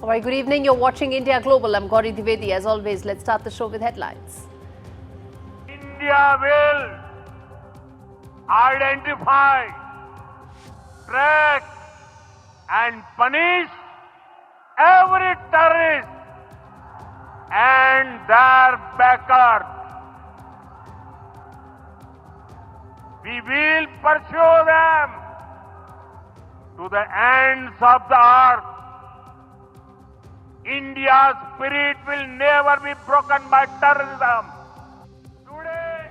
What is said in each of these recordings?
All right, good evening. You're watching India Global. I'm Gaurie Dwivedi. As always, let's start the show with headlines. India will identify, track and punish every terrorist and their backers. We will pursue them to the ends of the earth. India's spirit will never be broken by terrorism. Today,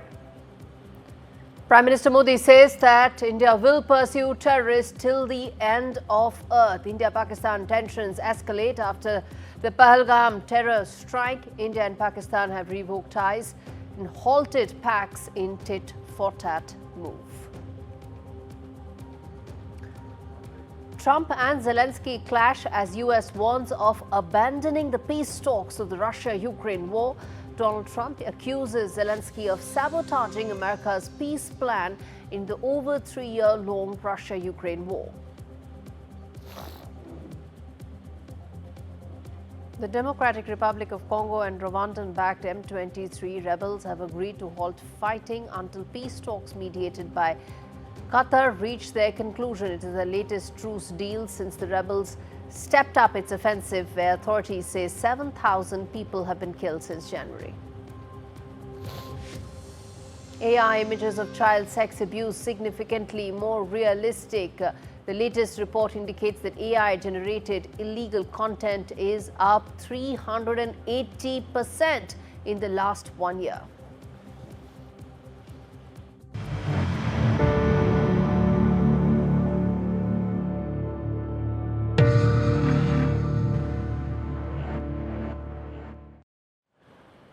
Prime Minister Modi says that India will pursue terrorists till the end of earth. India-Pakistan tensions escalate after the Pahalgam terror strike. India and Pakistan have revoked ties and halted pacts in tit-for-tat move. Trump and Zelensky clash as US warns of abandoning the peace talks of the Russia-Ukraine war. Donald Trump accuses Zelensky of sabotaging America's peace plan in the over 3-year-long Russia-Ukraine war. The Democratic Republic of Congo and Rwandan-backed M23 rebels have agreed to halt fighting until peace talks mediated by Qatar reach their conclusion. It is the latest truce deal since the rebels stepped up its offensive, where authorities say 7,000 people have been killed since January. AI images of child sex abuse significantly more realistic. The latest report indicates that AI-generated illegal content is up 380% in the last 1 year.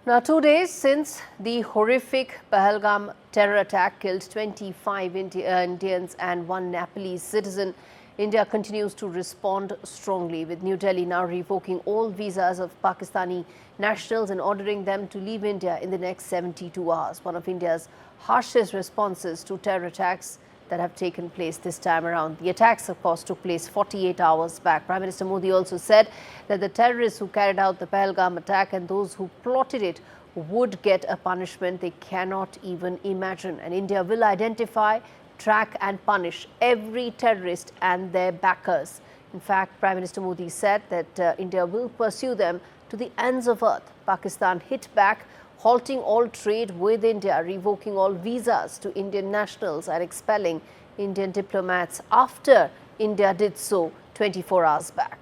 Now, 2 days since the horrific Pahalgam terror attack killed 25 Indians and 1 Nepalese citizen, India continues to respond strongly, with New Delhi now revoking all visas of Pakistani nationals and ordering them to leave India in the next 72 hours. One of India's harshest responses to terror attacks that have taken place this time around. The attacks, of course, took place 48 hours back. Prime Minister Modi also said that the terrorists who carried out the Pahalgam attack and those who plotted it would get a punishment they cannot even imagine. And India will identify, track and punish every terrorist and their backers. In fact, Prime Minister Modi said that India will pursue them to the ends of earth. Pakistan hit back, halting all trade with India, revoking all visas to Indian nationals and expelling Indian diplomats after India did so 24 hours back.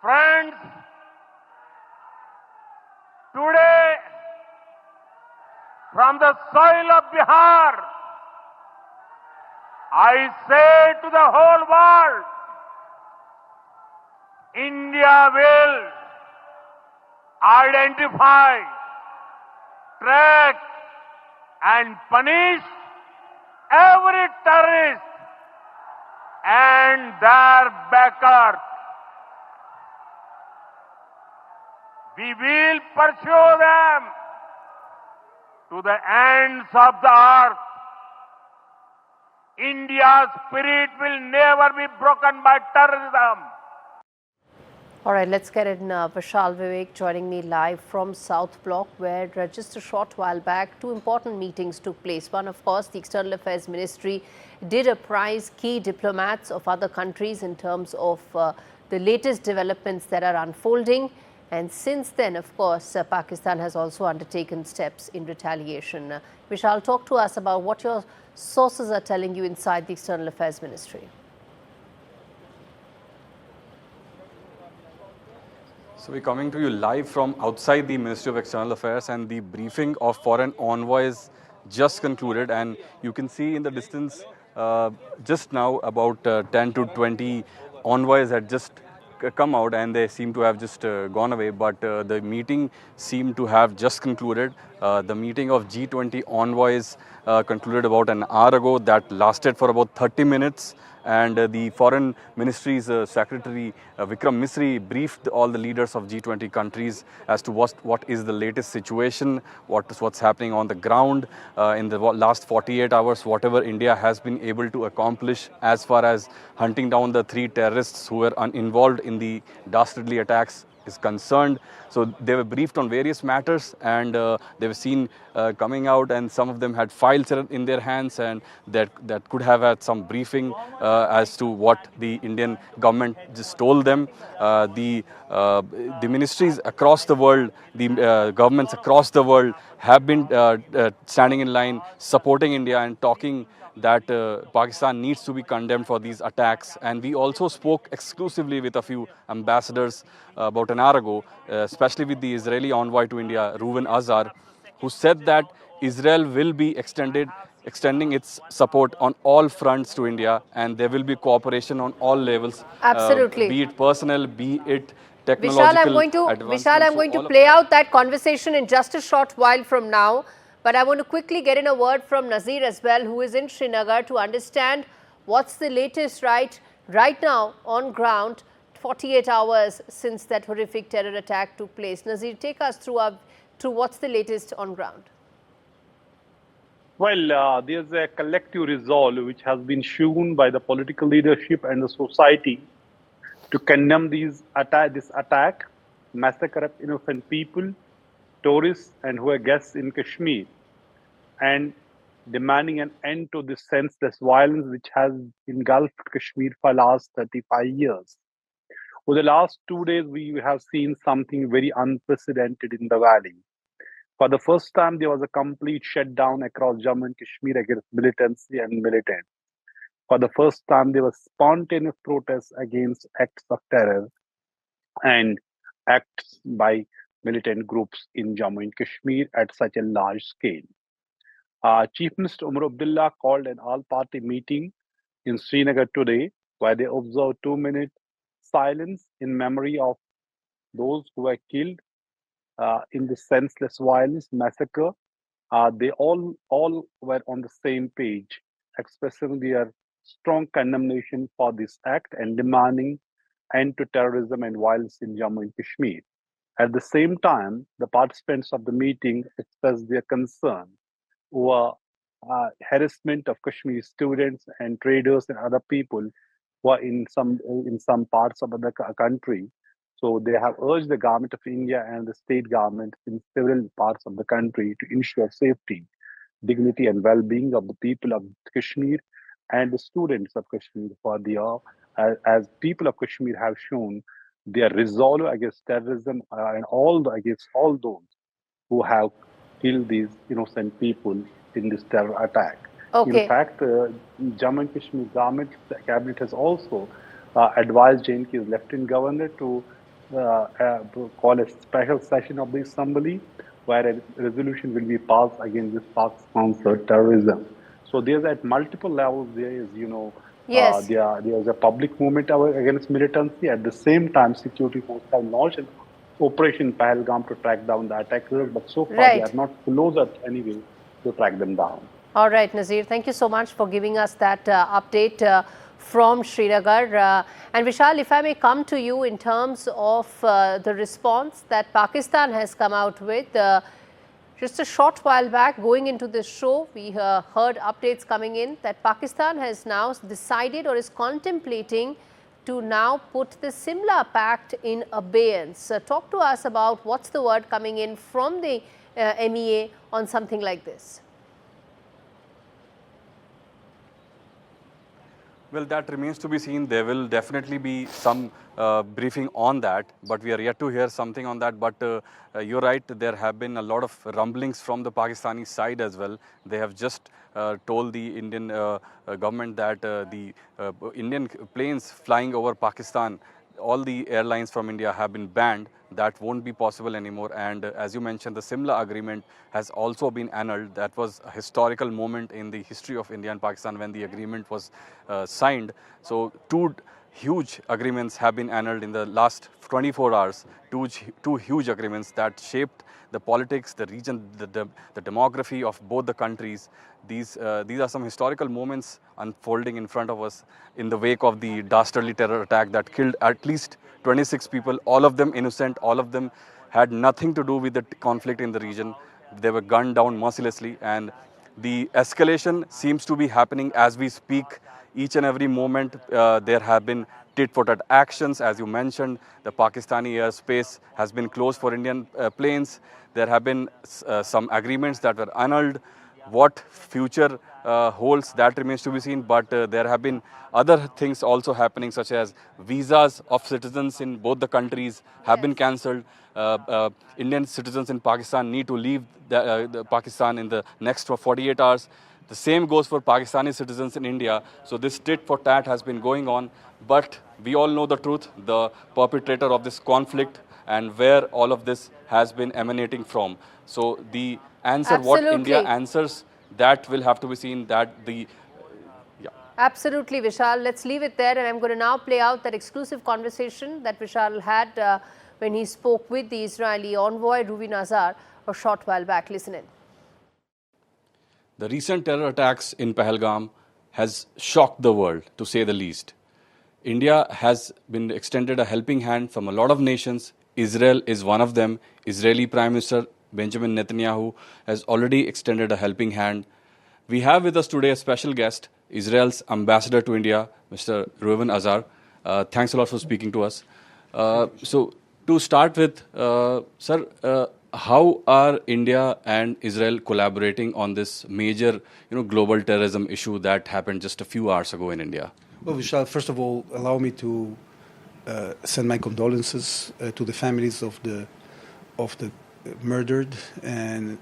friends, today from the soil of Bihar, I say to the whole world, India will identify, track and punish every terrorist and their backers. We will pursue them to the ends of the earth. India's spirit will never be broken by terrorism. All right, let's get in. Vishal Vivek joining me live from South Block, where just a short while back, 2 important meetings took place. One, of course, the External Affairs Ministry did apprise key diplomats of other countries in terms of the latest developments that are unfolding. And since then, of course, Pakistan has also undertaken steps in retaliation. Vishal, talk to us about what your sources are telling you inside the External Affairs Ministry. So we're coming to you live from outside the Ministry of External Affairs, and the briefing of foreign envoys just concluded, and you can see in the distance just now about 10 to 20 envoys had just come out, and they seem to have just gone away, but the meeting seemed to have just concluded. The meeting of G20 envoys concluded about an hour ago. That lasted for about 30 minutes. And the Foreign Ministry's Secretary Vikram Misri briefed all the leaders of G20 countries as to what is the latest situation, what's happening on the ground in the last 48 hours, whatever India has been able to accomplish as far as hunting down the 3 terrorists who were involved in the dastardly attacks is concerned. So they were briefed on various matters, and they were seen coming out, and some of them had files in their hands, and that could have had some briefing as to what the Indian government just told them. The ministries across the world, the governments across the world have been standing in line, supporting India and talking that Pakistan needs to be condemned for these attacks. And we also spoke exclusively with a few ambassadors about an hour ago, especially with the Israeli envoy to India, Reuven Azar, who said that Israel will be extending its support on all fronts to India, and there will be cooperation on all levels, Absolutely. be it personal, be it Vishal, technological I'm advancements. So going to all of play that. out that conversation in just a short while from now. But I want to quickly get in a word from Nazir as well, who is in Srinagar, to understand what's the latest right now on ground, 48 hours since that horrific terror attack took place. Nazir, take us through what's the latest on ground. Well, there's a collective resolve which has been shown by the political leadership and the society to condemn this attack, massacre of innocent people, tourists, and who are guests in Kashmir, and demanding an end to this senseless violence which has engulfed Kashmir for the last 35 years. For the last 2 days, we have seen something very unprecedented in the valley. For the first time, there was a complete shutdown across Jammu and Kashmir against militancy and militants. For the first time, there was spontaneous protests against acts of terror and acts by militant groups in Jammu and Kashmir at such a large scale. Chief Minister Umar Abdullah called an all-party meeting in Srinagar today, where they observed 2 minute silence in memory of those who were killed in the senseless violence massacre. They all were on the same page, expressing their strong condemnation for this act and demanding end to terrorism and violence in Jammu and Kashmir. At the same time, the participants of the meeting expressed their concern over harassment of Kashmiri students and traders and other people who are in some parts of the country. So they have urged the government of India and the state government in several parts of the country to ensure safety, dignity, and well-being of the people of Kashmir and the students of Kashmir. For as people of Kashmir have shown their resolve against terrorism and against all those who have killed these innocent people in this terror attack. In Okay. fact, Jammu and Kashmir government cabinet has also advised JNK's Lieutenant Governor to call a special session of the assembly where a resolution will be passed against this Pak-sponsored terrorism. So there's at multiple levels. There is, Yes. there's a public movement against militancy. At the same time, security forces have launched an Operation Pahalgam to track down the attackers, but so far they Right. are not close at any way to track them down. All right, Nazir, thank you so much for giving us that update from Srinagar. And Vishal, if I may come to you in terms of the response that Pakistan has come out with. Just a short while back, going into this show, we heard updates coming in that Pakistan has now decided or is contemplating to now put the Simla Pact in abeyance. Talk to us about what's the word coming in from the MEA on something like this. Well, that remains to be seen. There will definitely be some briefing on that, but we are yet to hear something on that. But you're right, there have been a lot of rumblings from the Pakistani side as well. They have just told the Indian government that the Indian planes flying over Pakistan, all the airlines from India have been banned. That won't be possible anymore. And as you mentioned, the Simla agreement has also been annulled. That was a historical moment in the history of India and Pakistan when the agreement was signed. So two huge agreements have been annulled in the last 24 hours, two huge agreements that shaped the politics, the region, the demography of both the countries. These are some historical moments unfolding in front of us in the wake of the dastardly terror attack that killed at least 26 people, all of them innocent, all of them had nothing to do with the conflict in the region. They were gunned down mercilessly, and the escalation seems to be happening as we speak. Each and every moment there have been tit-for-tat actions. As you mentioned, the Pakistani airspace has been closed for Indian planes. There have been some agreements that were annulled. What future holds, that remains to be seen, but there have been other things also happening, such as visas of citizens in both the countries have been cancelled. Indian citizens in Pakistan need to leave the Pakistan in the next 48 hours. The same goes for Pakistani citizens in India. So this tit for tat has been going on, but we all know the truth, the perpetrator of this conflict and where all of this has been emanating from. So the answer, what India Absolutely. answers, that will have to be seen, that the Absolutely, Vishal. Let's leave it there, and I'm going to now play out that exclusive conversation that Vishal had when he spoke with the Israeli envoy, Ruvi Nazar, a short while back. Listen in. The recent terror attacks in Pahalgam has shocked the world, to say the least. India has been extended a helping hand from a lot of nations. Israel is one of them. Israeli Prime Minister Benjamin Netanyahu has already extended a helping hand. We have with us today a special guest, Israel's ambassador to India, Mr. Reuven Azar. Thanks a lot for speaking to us. So, to start with, sir, how are India and Israel collaborating on this major, global terrorism issue that happened just a few hours ago in India? Well, Vishal, first of all, allow me to send my condolences to the families of the murdered and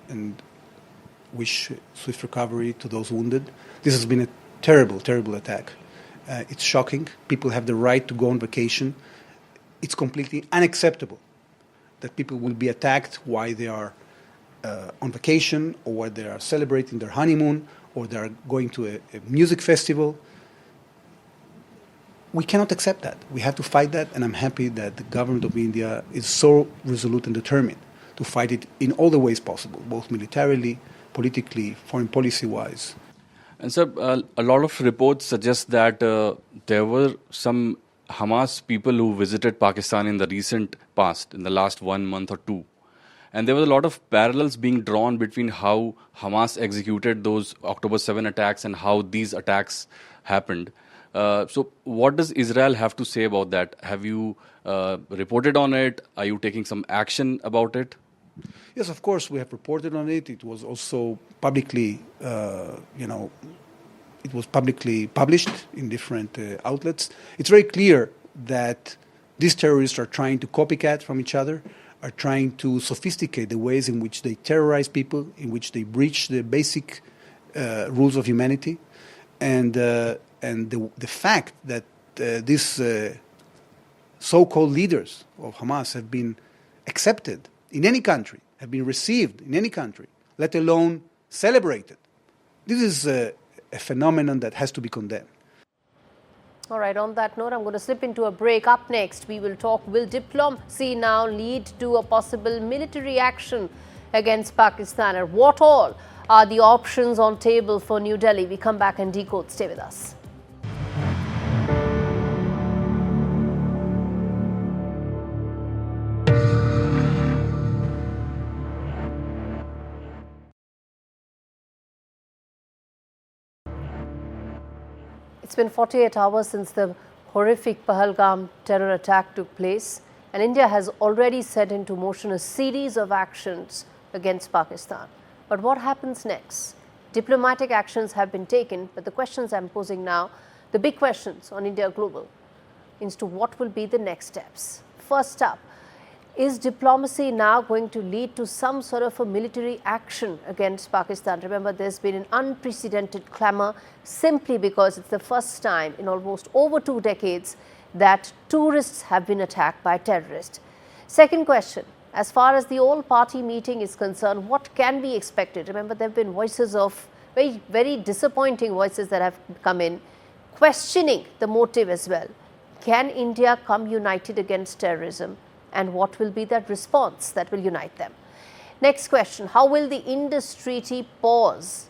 wish swift recovery to those wounded. This has been a terrible, terrible attack. It's shocking. People have the right to go on vacation. It's completely unacceptable that people will be attacked while they are on vacation, or while they are celebrating their honeymoon, or they are going to a music festival. We cannot accept that. We have to fight that, and I'm happy that the government of India is so resolute and determined to fight it in all the ways possible, both militarily, politically, foreign policy-wise. And sir, a lot of reports suggest that there were some Hamas people who visited Pakistan in the recent past, in the last 1 month or two. And there was a lot of parallels being drawn between how Hamas executed those October 7 attacks and how these attacks happened. So what does Israel have to say about that? Have you reported on it? Are you taking some action about it? Yes, of course, we have reported on it. It was also publicly, it was publicly published in different outlets. It's very clear that these terrorists are trying to copycat from each other, are trying to sophisticate the ways in which they terrorize people, in which they breach the basic rules of humanity, and the fact that these so-called leaders of Hamas have been accepted in any country, have been received in any country, let alone celebrated. This is a phenomenon that has to be condemned. All right, on that note, I'm going to slip into a break. Up next, we will talk, will diplomacy now lead to a possible military action against Pakistan? And what all are the options on table for New Delhi? We come back and decode. Stay with us. It's been 48 hours since the horrific Pahalgam terror attack took place, and India has already set into motion a series of actions against Pakistan. But what happens next? Diplomatic actions have been taken, but the questions I'm posing now, the big questions on India Global, as to what will be the next steps. First up, is diplomacy now going to lead to some sort of a military action against Pakistan? Remember, there's been an unprecedented clamor simply because it's the first time in almost over 2 decades that tourists have been attacked by terrorists. Second question, as far as the all-party meeting is concerned, what can be expected? Remember, there have been voices of very disappointing voices that have come in, questioning the motive as well. Can India come united against terrorism? And what will be that response that will unite them? Next question, how will the Indus Treaty pause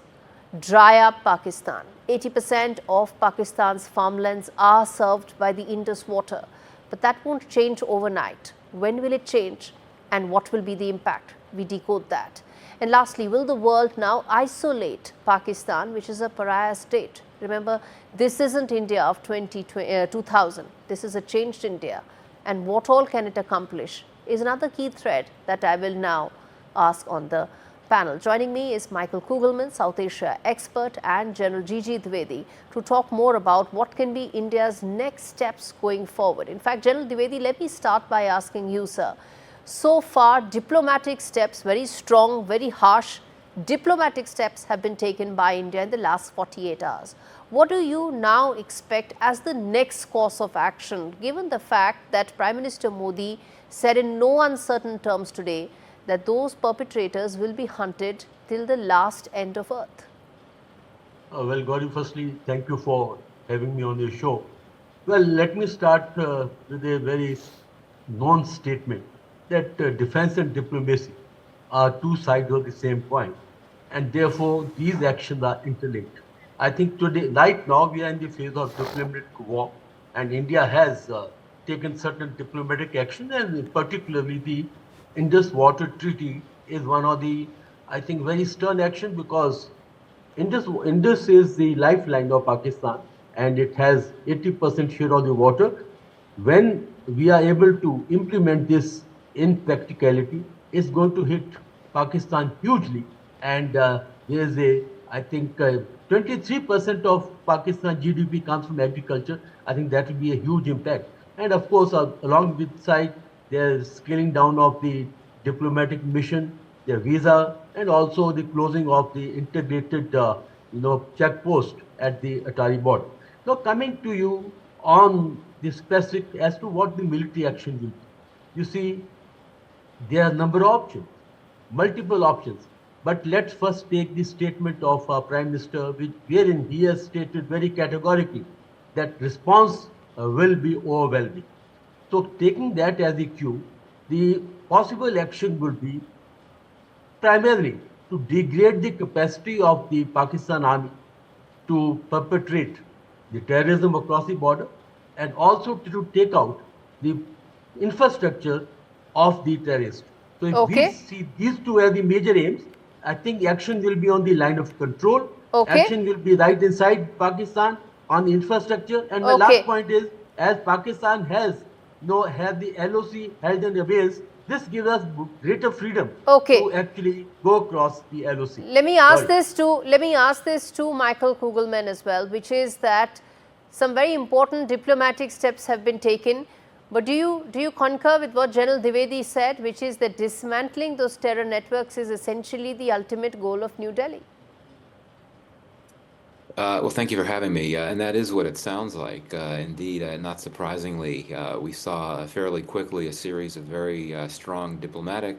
dry up Pakistan? 80% of Pakistan's farmlands are served by the Indus water, but that won't change overnight. When will it change and what will be the impact? We decode that. And lastly, will the world now isolate Pakistan, which is a pariah state? Remember, this isn't India of 2000. This is a changed India. And what all can it accomplish is another key thread that I will now ask on the panel. Joining me is Michael Kugelman, South Asia expert, and General Dwivedi to talk more about what can be India's next steps going forward. In fact, General Dwivedi, let me start by asking you, sir. So far, diplomatic steps, very strong, very harsh diplomatic steps have been taken by India in the last 48 hours. What do you now expect as the next course of action, given the fact that Prime Minister Modi said in no uncertain terms today that those perpetrators will be hunted till the last end of earth? Well, Gaurie, firstly, thank you for having me on your show. Well, let me start with a very known statement that defense and diplomacy are two sides of the same coin, and therefore these actions are interlinked. I think today, right now, we are in the phase of diplomatic war, and India has taken certain diplomatic action, and particularly the Indus Water Treaty is one of the, I think, very stern action, because Indus is the lifeline of Pakistan, and it has 80% share of the water. When we are able to implement this in practicality, it's going to hit Pakistan hugely, and there is a, I think, 23% of Pakistan GDP comes from agriculture. I think that will be a huge impact. And of course, along with side, there's scaling down of the diplomatic mission, their visa, and also the closing of the integrated, check post at the Atari border. Now, coming to you on the specific as to what the military action will be. You see, there are a number of options, multiple options. But let's first take the statement of our Prime Minister, wherein he has stated very categorically that response will be overwhelming. So taking that as a cue, the possible action would be primarily to degrade the capacity of the Pakistan army to perpetrate the terrorism across the border, and also to take out the infrastructure of the terrorists. So if we see these two as the major aims, I think action will be on the line of control. Action will be right inside Pakistan on the infrastructure. And my last point is, as Pakistan has had the LOC held in abeyance, this gives us greater freedom to actually go across the LOC. Let me ask this to Michael Kugelman as well, which is that some very important diplomatic steps have been taken. But do you concur with what General Dwivedi said, which is that dismantling those terror networks is essentially the ultimate goal of New Delhi? Well, thank you for having me. And that is what it sounds like. Indeed, not surprisingly, we saw fairly quickly a series of very strong diplomatic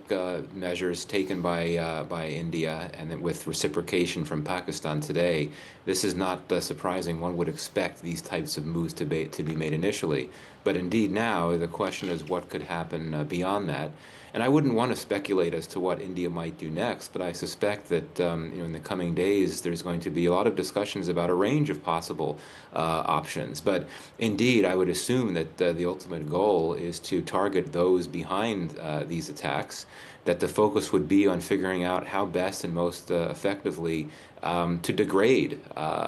measures taken by India, and then with reciprocation from Pakistan today. This is not surprising. One would expect these types of moves to be made initially. But indeed now, the question is what could happen beyond that. And I wouldn't want to speculate as to what India might do next, but I suspect that in the coming days there's going to be a lot of discussions about a range of possible options. But indeed, I would assume that the ultimate goal is to target those behind these attacks, that the focus would be on figuring out how best and most effectively to degrade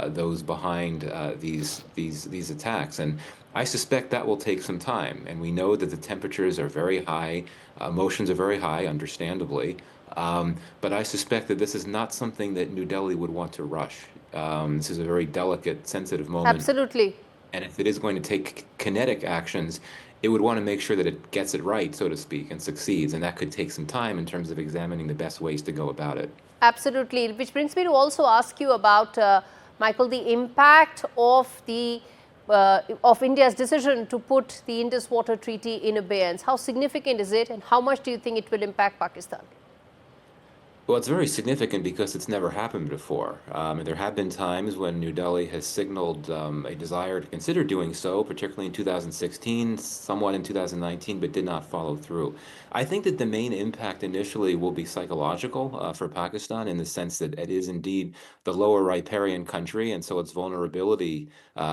those behind these attacks. And I suspect that will take some time, and we know that the temperatures are very high, emotions are very high, understandably, but I suspect that this is not something that New Delhi would want to rush. This is a very delicate, sensitive moment. Absolutely. And if it is going to take kinetic actions, it would want to make sure that it gets it right, so to speak, and succeeds, and that could take some time in terms of examining the best ways to go about it. Absolutely, which brings me to also ask you about, Michael, the impact of India's decision to put the Indus Water Treaty in abeyance. How significant is it, and how much do you think it will impact Pakistan? Well, it's very significant because it's never happened before. There have been times when New Delhi has signaled a desire to consider doing so, particularly in 2016, somewhat in 2019, but did not follow through. I think that the main impact initially will be psychological for Pakistan, in the sense that it is indeed the lower riparian country, and so its vulnerability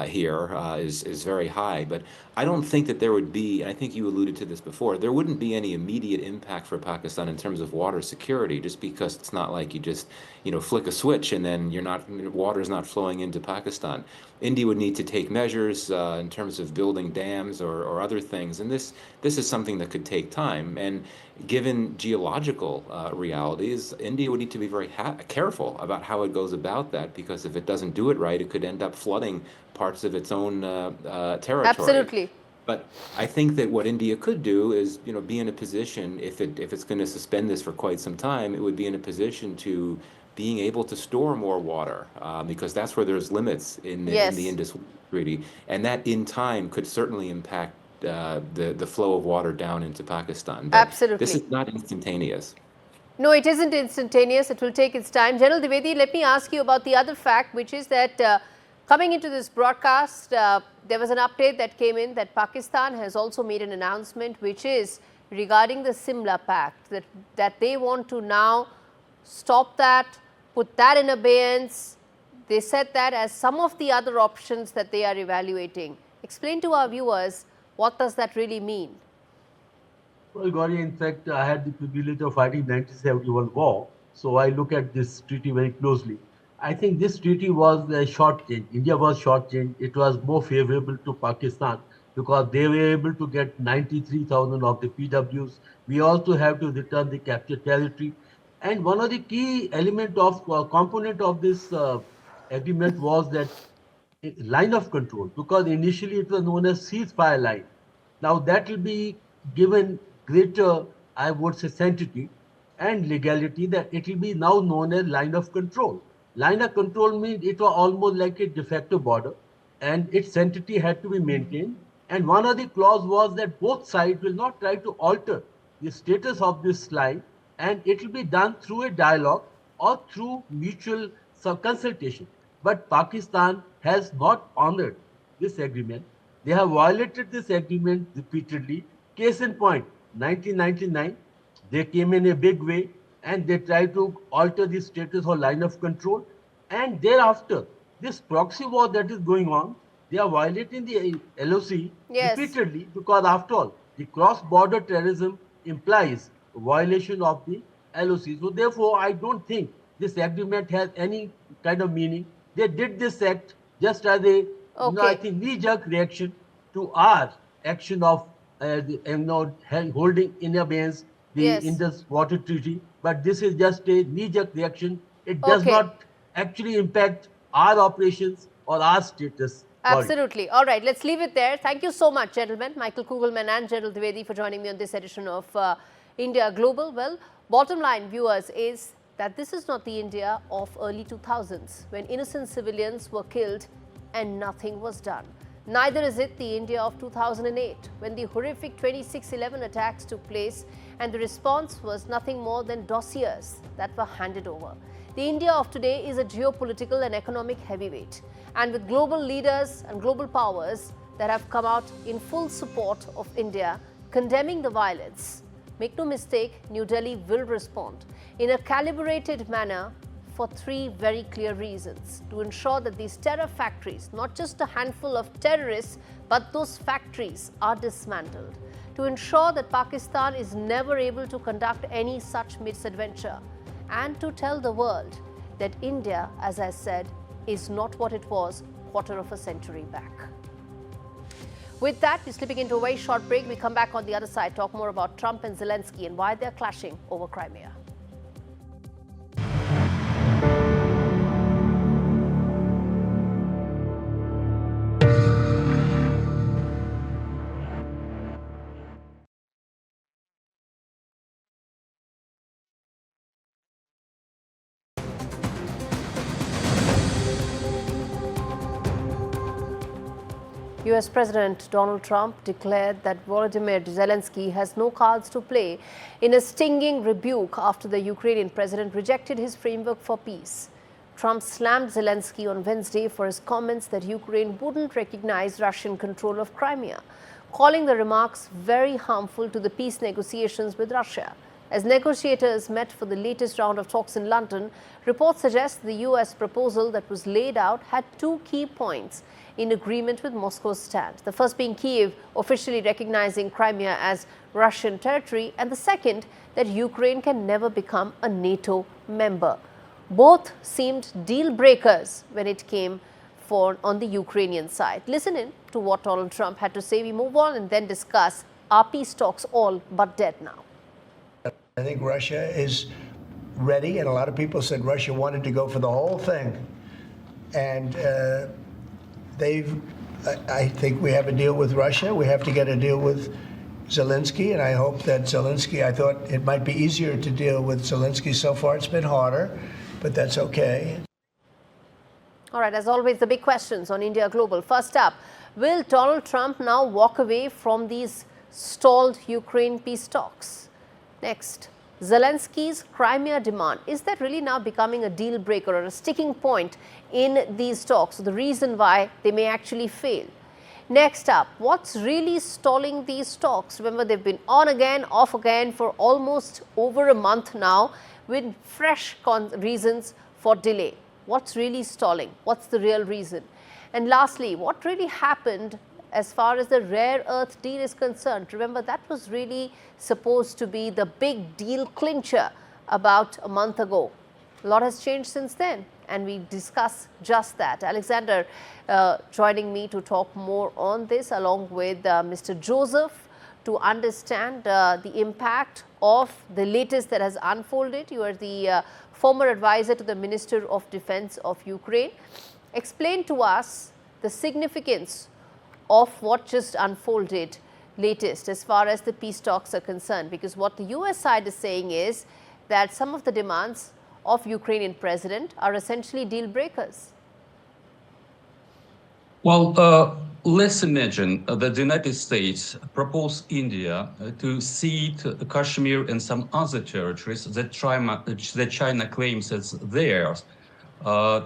here is very high. But I don't think that there would be, and I think you alluded to this before, there wouldn't be any immediate impact for Pakistan in terms of water security, just because it's not like you just, flick a switch and then water is not flowing into Pakistan. India would need to take measures in terms of building dams or other things, and this is something that could take time. And given geological realities, India would need to be very careful about how it goes about that, because if it doesn't do it right, it could end up flooding parts of its own territory. Absolutely. But I think that what India could do is, be in a position, if it's going to suspend this for quite some time, it would be in a position to being able to store more water, because that's where there's limits in the Indus Treaty, and that in time could certainly impact the flow of water down into Pakistan. But Absolutely. this is not instantaneous. No, it isn't instantaneous. It will take its time. General Dwivedi, let me ask you about the other fact, which is that coming into this broadcast, there was an update that came in that Pakistan has also made an announcement, which is regarding the Simla Pact, that they want to now stop that, put that in abeyance. They said that as some of the other options that they are evaluating. Explain to our viewers, what does that really mean? Well, Gaurie, in fact, I had the privilege of fighting 1971 war, so I look at this treaty very closely. I think this treaty was a shortchanged. India was shortchanged. It was more favorable to Pakistan because they were able to get 93,000 of the PWs. We also have to return the captured territory. And one of the key component of this agreement was that line of control, because initially it was known as ceasefire line. Now that will be given greater, I would say, sanctity and legality, that it will be now known as line of control. Line of control means it was almost like a de facto border, and its sanctity had to be maintained. And one of the clause was that both sides will not try to alter the status of this line, and it will be done through a dialogue or through mutual consultation. But Pakistan has not honored this agreement. They have violated this agreement repeatedly. Case in point, 1999, they came in a big way and they tried to alter the status or line of control. And thereafter, this proxy war that is going on, they are violating the LOC repeatedly, because after all, the cross-border terrorism implies violation of the LOC. So therefore, I don't think this agreement has any kind of meaning. They did this act just as a, I think, knee-jerk reaction to our action of holding in abeyance the Indus Water Treaty. But this is just a knee-jerk reaction. It does not actually impact our operations or our status. Absolutely. All right, let's leave it there. Thank you so much, gentlemen, Michael Kugelman and General Dwivedi, for joining me on this edition of India Global. Well, bottom line, viewers, is that this is not the India of early 2000s, when innocent civilians were killed and nothing was done. Neither is it the India of 2008, when the horrific 26/11 attacks took place and the response was nothing more than dossiers that were handed over. The India of today is a geopolitical and economic heavyweight, and with global leaders and global powers that have come out in full support of India, condemning the violence. Make no mistake, New Delhi will respond in a calibrated manner for three very clear reasons: to ensure that these terror factories, not just a handful of terrorists, but those factories are dismantled; to ensure that Pakistan is never able to conduct any such misadventure; and to tell the world that India, as I said, is not what it was quarter of a century back. With that, we're slipping into a very short break. We come back on the other side, talk more about Trump and Zelensky and why they're clashing over Crimea. US President Donald Trump declared that Volodymyr Zelensky has no cards to play in a stinging rebuke after the Ukrainian president rejected his framework for peace. Trump slammed Zelensky on Wednesday for his comments that Ukraine wouldn't recognize Russian control of Crimea, calling the remarks very harmful to the peace negotiations with Russia. As negotiators met for the latest round of talks in London, reports suggest the US proposal that was laid out had two key points in agreement with Moscow's stand. The first being Kyiv officially recognizing Crimea as Russian territory, and the second that Ukraine can never become a NATO member. Both seemed deal breakers when it came on the Ukrainian side. Listen in to what Donald Trump had to say. We move on and then discuss, are peace talks all but dead now? I think Russia is ready, and a lot of people said Russia wanted to go for the whole thing. And I think we have a deal with Russia. We have to get a deal with Zelensky, and I hope that Zelensky, I thought it might be easier to deal with Zelensky. So far it's been harder, but that's okay. All right, as always, the big questions on India Global. First up, will Donald Trump now walk away from these stalled Ukraine peace talks? Next, Zelensky's Crimea demand, is that really now becoming a deal breaker or a sticking point in these talks, the reason why they may actually fail? Next up, what's really stalling these talks? Remember, they've been on again, off again for almost over a month now with fresh reasons for delay. What's really stalling? What's the real reason? And lastly, what really happened as far as the rare earth deal is concerned? Remember, that was really supposed to be the big deal clincher about a month ago. A lot has changed since then, and we discuss just that. Alexander joining me to talk more on this, along with Mr. Joseph, to understand the impact of the latest that has unfolded. You are the former advisor to the Minister of Defense of Ukraine. Explain to us the significance of what just unfolded latest as far as the peace talks are concerned, because what the US side is saying is that some of the demands of Ukrainian president are essentially deal breakers. Well, let's imagine that the United States proposed India to cede Kashmir and some other territories that China claims as theirs,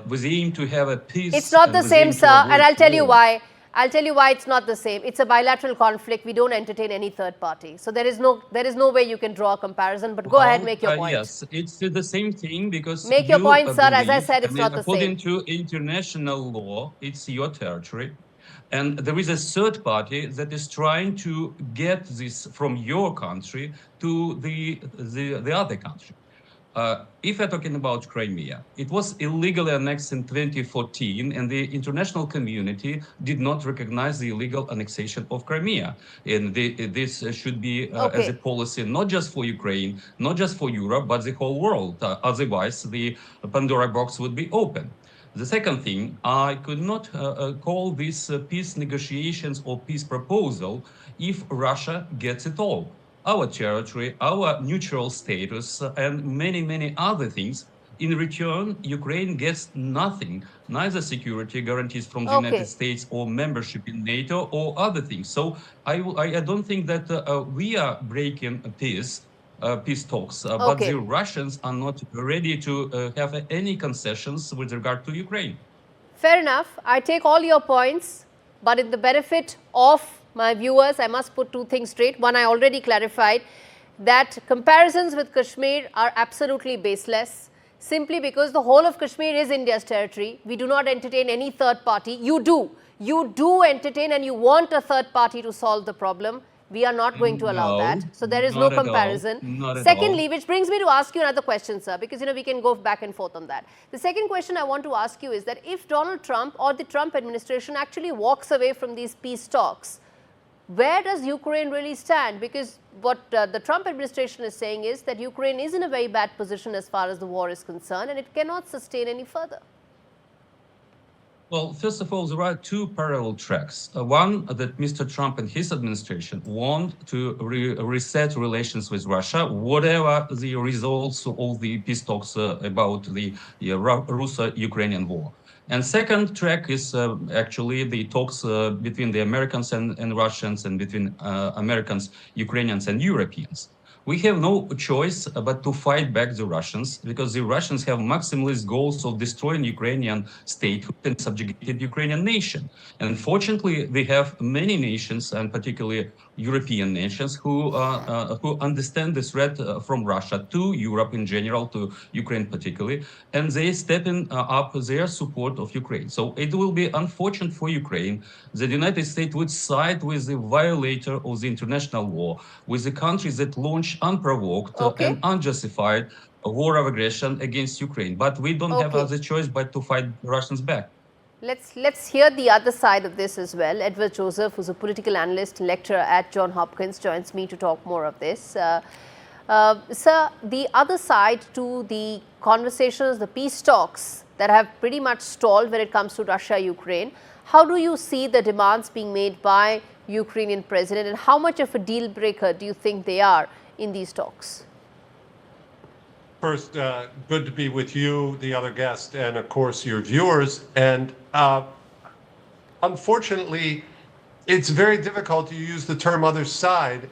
with the aim to have a peace. It's not the same, sir, and I'll tell you why. I'll tell you why it's not the same. It's a bilateral conflict. We don't entertain any third party. So there is no way you can draw a comparison. But go ahead, make your point. Yes, it's the same thing because make your point, sir. As I said, it's not the same. According to international law, it's your territory. And there is a third party that is trying to get this from your country to the other country. If we're talking about Crimea, it was illegally annexed in 2014, and the international community did not recognize the illegal annexation of Crimea. And this should be as a policy, not just for Ukraine, not just for Europe, but the whole world. Otherwise, the Pandora box would be open. The second thing, I could not call this peace negotiations or peace proposal if Russia gets it all. Our territory, our neutral status, and many, many other things. In return, Ukraine gets nothing, neither security guarantees from the United States or membership in NATO or other things. So I don't think that we are breaking peace talks, but the Russians are not ready to have any concessions with regard to Ukraine. Fair enough. I take all your points, but in the benefit of my viewers, I must put two things straight. One, I already clarified that comparisons with Kashmir are absolutely baseless, simply because the whole of Kashmir is India's territory. We do not entertain any third party. You do. You do entertain, and you want a third party to solve the problem. We are not going to allow that. So there is no comparison. Secondly, which brings me to ask you another question, sir, because we can go back and forth on that. The second question I want to ask you is that if Donald Trump or the Trump administration actually walks away from these peace talks, where does Ukraine really stand? Because what the Trump administration is saying is that Ukraine is in a very bad position as far as the war is concerned, and it cannot sustain any further. Well, first of all, there are two parallel tracks. One, that Mr. Trump and his administration want to reset relations with Russia, whatever the results of the peace talks about the Russo-Ukrainian war. And second track is actually the talks between the Americans and Russians, and between Americans, Ukrainians and Europeans. We have no choice but to fight back the Russians, because the Russians have maximalist goals of destroying Ukrainian statehood and subjugated Ukrainian nation. And unfortunately, we have many nations, and particularly European nations, who understand the threat from Russia to Europe in general, to Ukraine particularly, and they stepping up their support of Ukraine. So it will be unfortunate for Ukraine that the United States would side with the violator of the international law, with the countries that launch unprovoked and unjustified war of aggression against Ukraine. But we don't have other choice but to fight the Russians back. Let's hear the other side of this as well. Edward Joseph, who's a political analyst and lecturer at Johns Hopkins, joins me to talk more of this. Sir, the other side to the conversations, the peace talks that have pretty much stalled when it comes to Russia-Ukraine, how do you see the demands being made by Ukrainian president, and how much of a deal breaker do you think they are in these talks? First, good to be with you, the other guest, and of course your viewers. And unfortunately, it's very difficult to use the term other side.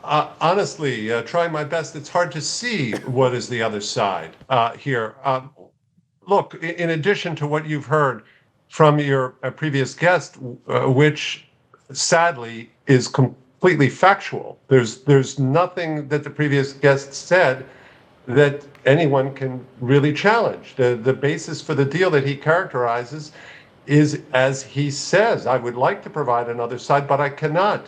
Honestly, trying my best, it's hard to see what is the other side here. Look, in addition to what you've heard from your previous guest, which sadly is completely factual, there's nothing that the previous guest said that anyone can really challenge. The basis for the deal that he characterizes is, as he says, I would like to provide another side, but I cannot.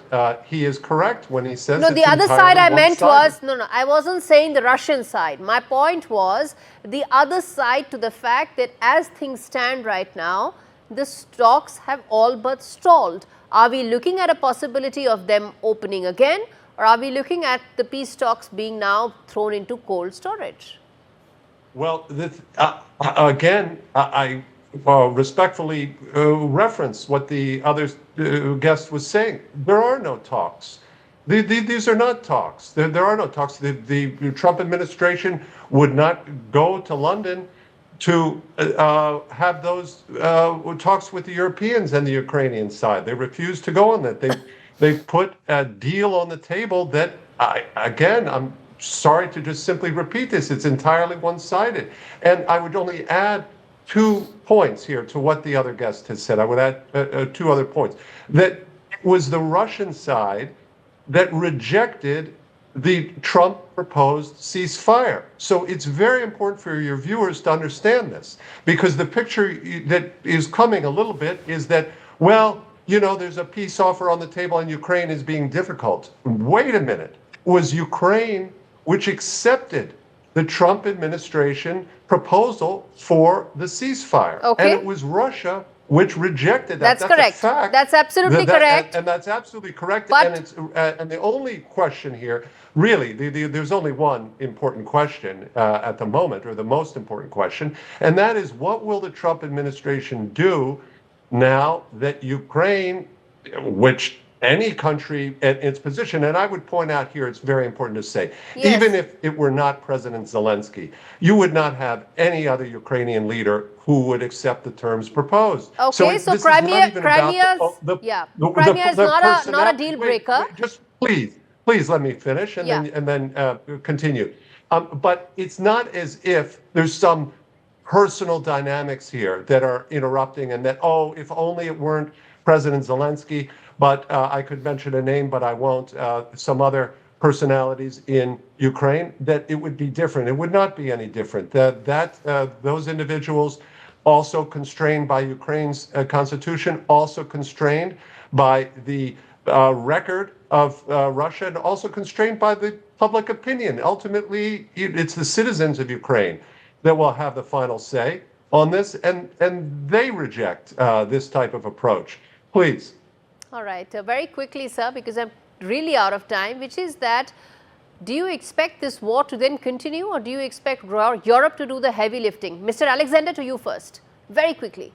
He is correct when he says no, the other side I meant was, no, I wasn't saying the Russian side. My point was the other side to the fact that as things stand right now, the talks have all but stalled. Are we looking at a possibility of them opening again, or are we looking at the peace talks being now thrown into cold storage? Well, again, I respectfully reference what the other guest was saying. There are no talks. These are not talks. There are no talks. The Trump administration would not go to London to have those talks with the Europeans and the Ukrainian side. They refused to go on that. They put a deal on the table that, I'm sorry to just simply repeat this, it's entirely one-sided. And I would only add 2 points here to what the other guest has said. I would add 2 other points. That it was the Russian side that rejected the Trump proposed ceasefire. So it's very important for your viewers to understand this, because the picture that is coming a little bit is that, well, you know, there's a peace offer on the table and Ukraine is being difficult. Wait a minute. It was Ukraine which accepted the Trump administration proposal for the ceasefire. And it was Russia which rejected that. That's correct. A fact. That's absolutely correct. And that's absolutely correct. But And the only question here, really, there's only one important question at the moment, or the most important question, and that is, what will the Trump administration do now that Ukraine, which any country in its position, and I would point out here, it's very important to say, even if it were not President Zelensky, you would not have any other Ukrainian leader who would accept the terms proposed. Okay, so Crimea is not a deal breaker. Just please let me finish and then continue. But it's not as if there's some personal dynamics here that are interrupting, and that, oh, if only it weren't President Zelensky, but I could mention a name, but I won't, some other personalities in Ukraine, that it would be different. It would not be any different. Those individuals, also constrained by Ukraine's constitution, also constrained by the record of Russia, and also constrained by the public opinion. Ultimately, it's the citizens of Ukraine that will have the final say on this, and they reject this type of approach. Please. All right. Very quickly, sir, because I'm really out of time, which is that, do you expect this war to then continue, or do you expect Europe to do the heavy lifting? Mr. Alexander, to you first. Very quickly.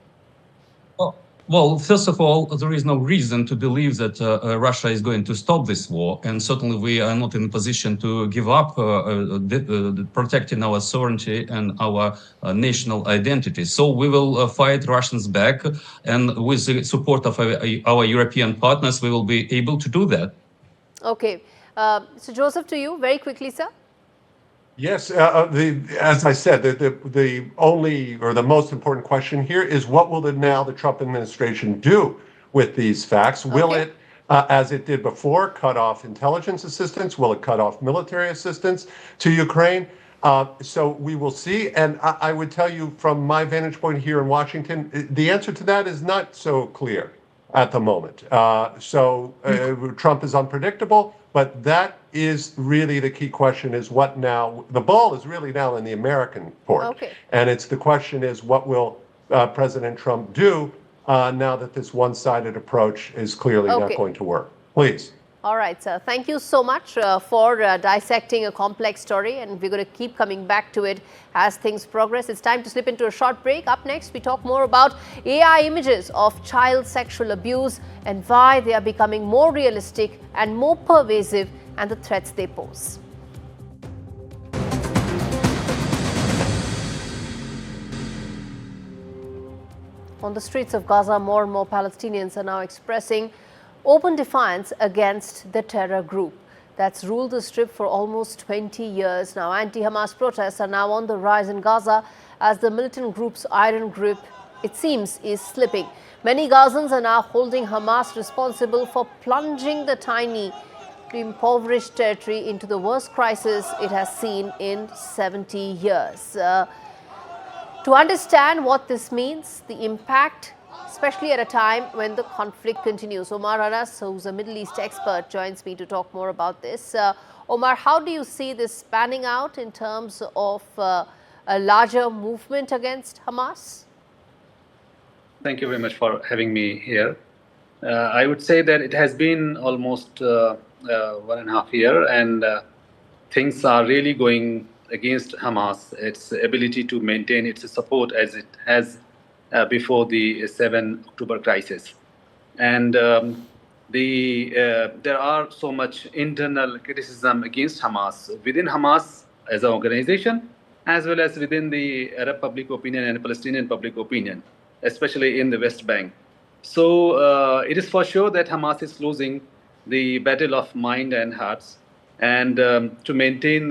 Well, first of all, there is no reason to believe that Russia is going to stop this war, and certainly we are not in a position to give up protecting our sovereignty and our national identity. So we will fight Russians back, and with the support of our European partners, we will be able to do that. Okay. So, Joseph, to you, very quickly, sir. Yes, as I said, the only or the most important question here is what will the Trump administration do with these facts? Will it, as it did before, cut off intelligence assistance? Will it cut off military assistance to Ukraine? So we will see. And I would tell you from my vantage point here in Washington, the answer to that is not so clear at the moment. Trump is unpredictable, but that is really the key question is what now? The ball is really now in the American court. Okay. And it's the question is what will President Trump do now that this one-sided approach is clearly not going to work? Please. All right, sir. Thank you so much for dissecting a complex story, and we're going to keep coming back to it as things progress. It's time to slip into a short break. Up next, we talk more about AI images of child sexual abuse and why they are becoming more realistic and more pervasive and the threats they pose. On the streets of Gaza, more and more Palestinians are now expressing open defiance against the terror group that's ruled the strip for almost 20 years now. Anti-Hamas protests are now on the rise in Gaza as the militant group's iron grip, it seems, is slipping. Many Gazans are now holding Hamas responsible for plunging the tiny, impoverished territory into the worst crisis it has seen in 70 years. To understand what this means, the impact, especially at a time when the conflict continues, Omar Anas, who's a Middle East expert, joins me to talk more about this. Omar, how do you see this panning out in terms of a larger movement against Hamas? Thank you very much for having me here. I would say that it has been almost 1.5 years, and things are really going against Hamas, its ability to maintain its support as it has before the 7 October crisis. And there are so much internal criticism against Hamas, within Hamas as an organization, as well as within the Arab public opinion and Palestinian public opinion, especially in the West Bank. So it is for sure that Hamas is losing the battle of mind and hearts, and to maintain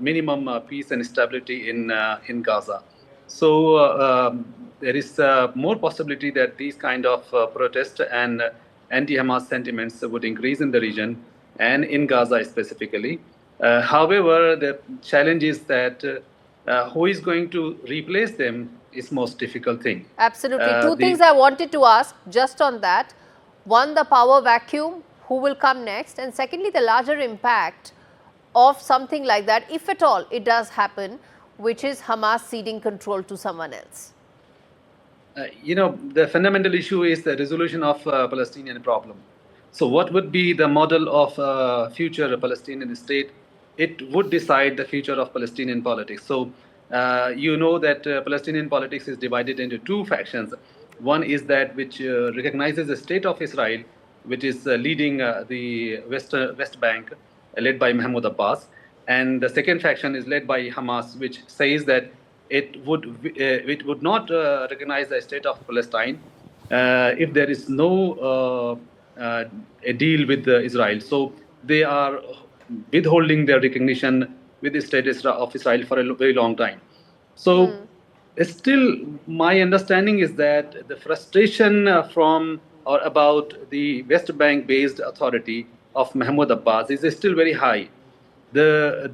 minimum peace and stability in Gaza. So there is more possibility that these kind of protests and anti-Hamas sentiments would increase in the region and in Gaza specifically. However, the challenge is that who is going to replace them is most difficult thing. Absolutely. Two things I wanted to ask just on that. One, the power vacuum, who will come next? And secondly, the larger impact of something like that, if at all it does happen, which is Hamas ceding control to someone else. The fundamental issue is the resolution of Palestinian problem. So what would be the model of future Palestinian state? It would decide the future of Palestinian politics. So you know that Palestinian politics is divided into two factions. One is that which recognizes the state of Israel, which is leading the West Bank, led by Mahmoud Abbas. And the second faction is led by Hamas, which says that it would not recognize the state of Palestine if there is no a deal with Israel. So they are withholding their recognition with the state of Israel for a very long time. So still, my understanding is that the frustration from or about the West Bank-based authority of Mahmoud Abbas is still very high. Their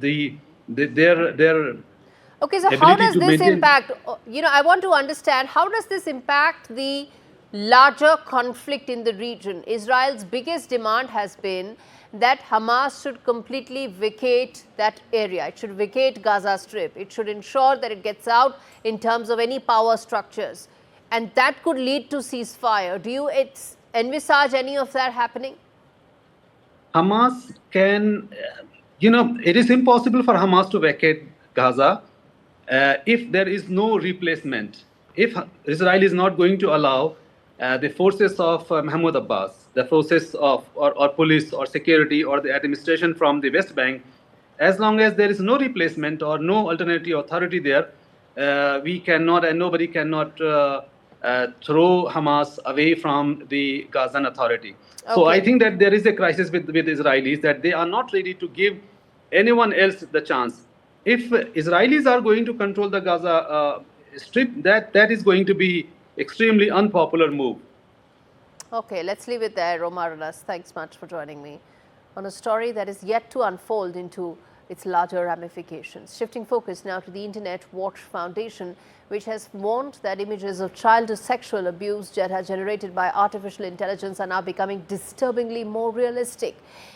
okay, so how does this impact, I want to understand, how does this impact the larger conflict in the region? Israel's biggest demand has been that Hamas should completely vacate that area. It should vacate Gaza Strip. It should ensure that it gets out in terms of any power structures. And that could lead to ceasefire. Do you envisage any of that happening? Hamas can, it is impossible for Hamas to vacate Gaza if there is no replacement. If Israel is not going to allow the forces of Mahmoud Abbas, the forces of or police or security or the administration from the West Bank, as long as there is no replacement or no alternative authority there, we cannot and nobody cannot throw Hamas away from the Gazan authority. So I think that there is a crisis with Israelis, that they are not ready to give anyone else the chance. If Israelis are going to control the Gaza Strip, that is going to be extremely unpopular move. Okay, let's leave it there. Omar Anas, thanks much for joining me on a story that is yet to unfold into its larger ramifications. Shifting focus now to the Internet Watch Foundation, which has warned that images of child sexual abuse that are generated by artificial intelligence are now becoming disturbingly more realistic.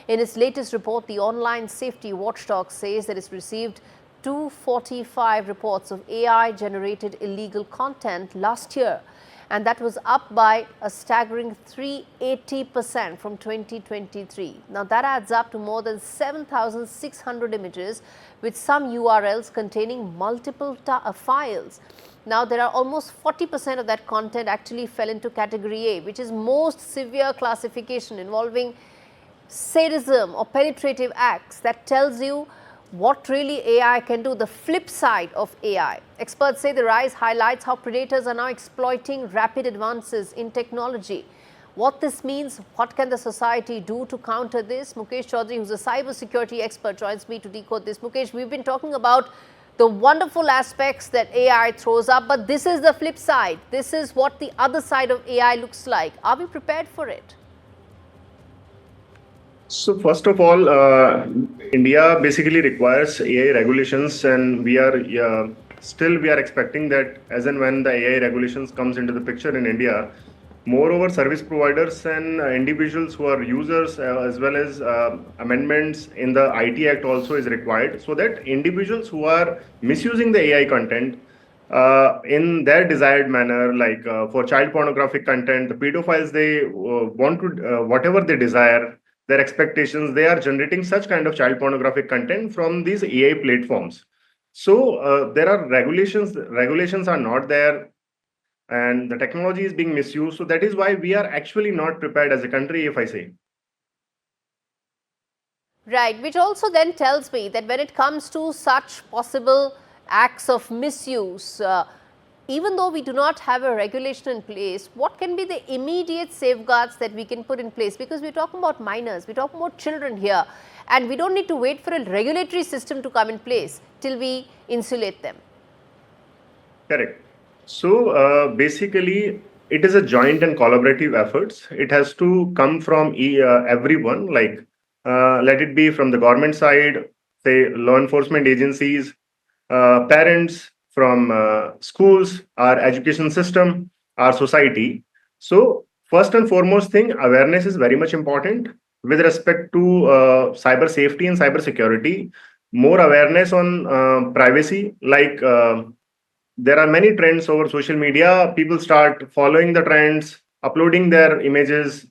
In its latest report, the online safety watchdog says that it's received 245 reports of AI-generated illegal content last year, and that was up by a staggering 380% from 2023. Now that adds up to more than 7,600 images, with some URLs containing multiple files. Now there are almost 40% of that content actually fell into category A, which is most severe classification involving sadism or penetrative acts. That tells you what really AI can do, the flip side of AI. Experts say the rise highlights how predators are now exploiting rapid advances in technology. What this means, what can the society do to counter this? Mukesh Chaudhary, who's a cybersecurity expert, joins me to decode this. Mukesh, we've been talking about the wonderful aspects that AI throws up, but this is the flip side. This is what the other side of AI looks like. Are we prepared for it? So first of all, India basically requires AI regulations, and we are expecting that as and when the AI regulations comes into the picture in India, moreover service providers and individuals who are users, as well as amendments in the IT Act also is required, so that individuals who are misusing the AI content in their desired manner, like for child pornographic content, the pedophiles, they want to whatever they desire, their expectations, they are generating such kind of child pornographic content from these AI platforms. So there are regulations are not there, and the technology is being misused. So that is why we are actually not prepared as a country, if I say. Right, which also then tells me that when it comes to such possible acts of misuse, even though we do not have a regulation in place, what can be the immediate safeguards that we can put in place? Because we're talking about minors, we're talking about children here, and we don't need to wait for a regulatory system to come in place till we insulate them. Correct. So basically, it is a joint and collaborative efforts. It has to come from everyone, like let it be from the government side, say law enforcement agencies, parents, from schools, our education system, our society. So first and foremost thing, awareness is very much important with respect to cyber safety and cyber security. More awareness on privacy, like there are many trends over social media. People start following the trends, uploading their images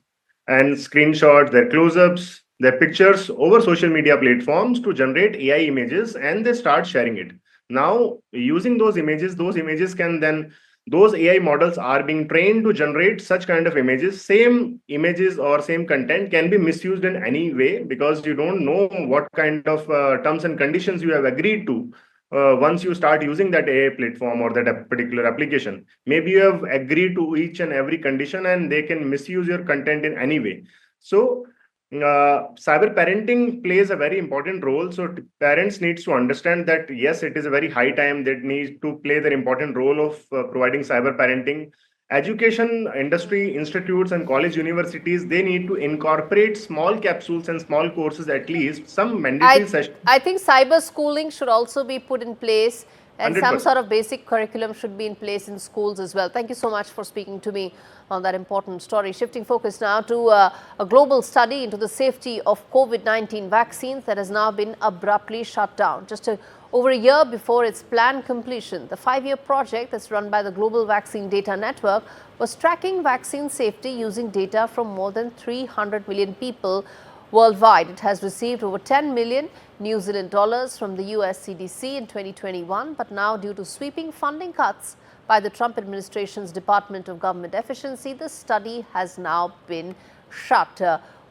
and screenshots, their close-ups, their pictures over social media platforms to generate AI images, and they start sharing it. Now, using those images can then, those AI models are being trained to generate such kind of images. Same images or same content can be misused in any way, because you don't know what kind of terms and conditions you have agreed to. Once you start using that AI platform or that particular application, maybe you have agreed to each and every condition, and they can misuse your content in any way. So cyber parenting plays a very important role. So parents needs to understand that yes, it is a very high time that need to play their important role of providing cyber parenting. Education industry, institutes and college universities, they need to incorporate small capsules and small courses, at least some mandatory sessions. I think cyber schooling should also be put in place, and 100%. some sort of basic curriculum should be in place in schools as well. Thank you so much for speaking to me on that important story. Shifting focus now to a global study into the safety of COVID-19 vaccines that has now been abruptly shut down. Just over a year before its planned completion, the 5-year project that's run by the Global Vaccine Data Network was tracking vaccine safety using data from more than 300 million people worldwide. It has received over 10 million New Zealand dollars from the US CDC in 2021, but now due to sweeping funding cuts by the Trump administration's Department of Government Efficiency, the study has now been shut.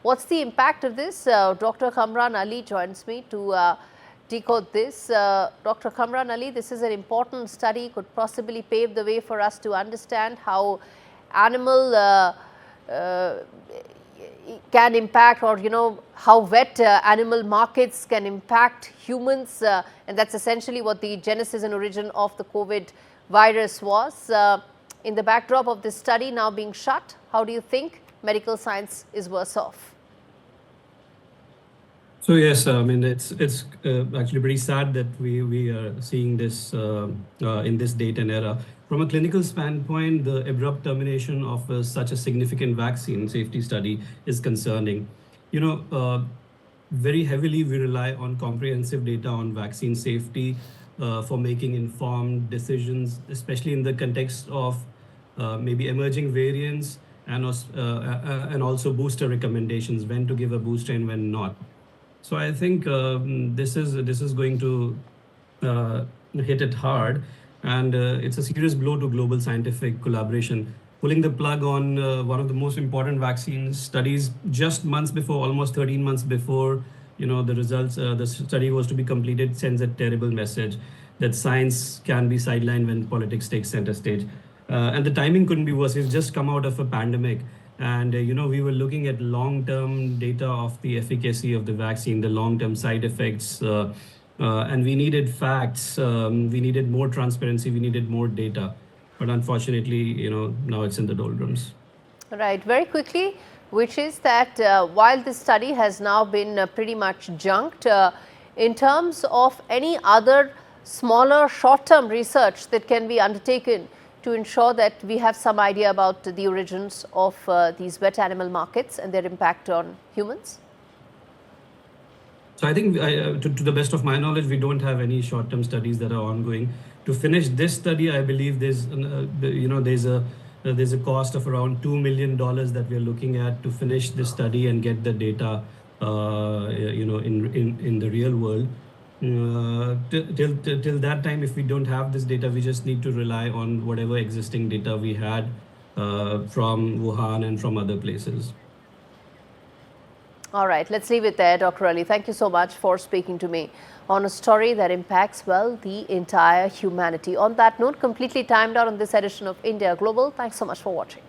What's the impact of this? Dr. Kamran Ali joins me to decode this. Dr. Kamran Ali, this is an important study, could possibly pave the way for us to understand how animal can impact, or how wet animal markets can impact humans, and that's essentially what the genesis and origin of the COVID virus was. In the backdrop of this study now being shut, how do you think medical science is worse off? So yes, I mean it's actually pretty sad that we are seeing this in this date and era. From a clinical standpoint, the abrupt termination of such a significant vaccine safety study is concerning. Very heavily we rely on comprehensive data on vaccine safety for making informed decisions, especially in the context of maybe emerging variants and also booster recommendations, when to give a booster and when not. So I think this is going to hit it hard, and it's a serious blow to global scientific collaboration. Pulling the plug on one of the most important vaccine studies just months before, almost 13 months before, the results, the study was to be completed, sends a terrible message that science can be sidelined when politics takes center stage. And the timing couldn't be worse. It's just come out of a pandemic. And, we were looking at long-term data of the efficacy of the vaccine, the long-term side effects, and we needed facts. We needed more transparency. We needed more data. But unfortunately, now it's in the doldrums. Right. Very quickly, which is that while this study has now been pretty much junked, in terms of any other smaller short-term research that can be undertaken to ensure that we have some idea about the origins of these wet animal markets and their impact on humans? So I think, to the best of my knowledge, we don't have any short-term studies that are ongoing. To finish this study, I believe there's a cost of around $2 million that we are looking at to finish this study and get the data, in the real world. Till that time, if we don't have this data, we just need to rely on whatever existing data we had from Wuhan and from other places. All right, let's leave it there, Dr. Ali. Thank you so much for speaking to me on a story that impacts, well, the entire humanity. On that note, completely timed out on this edition of India Global. Thanks so much for watching.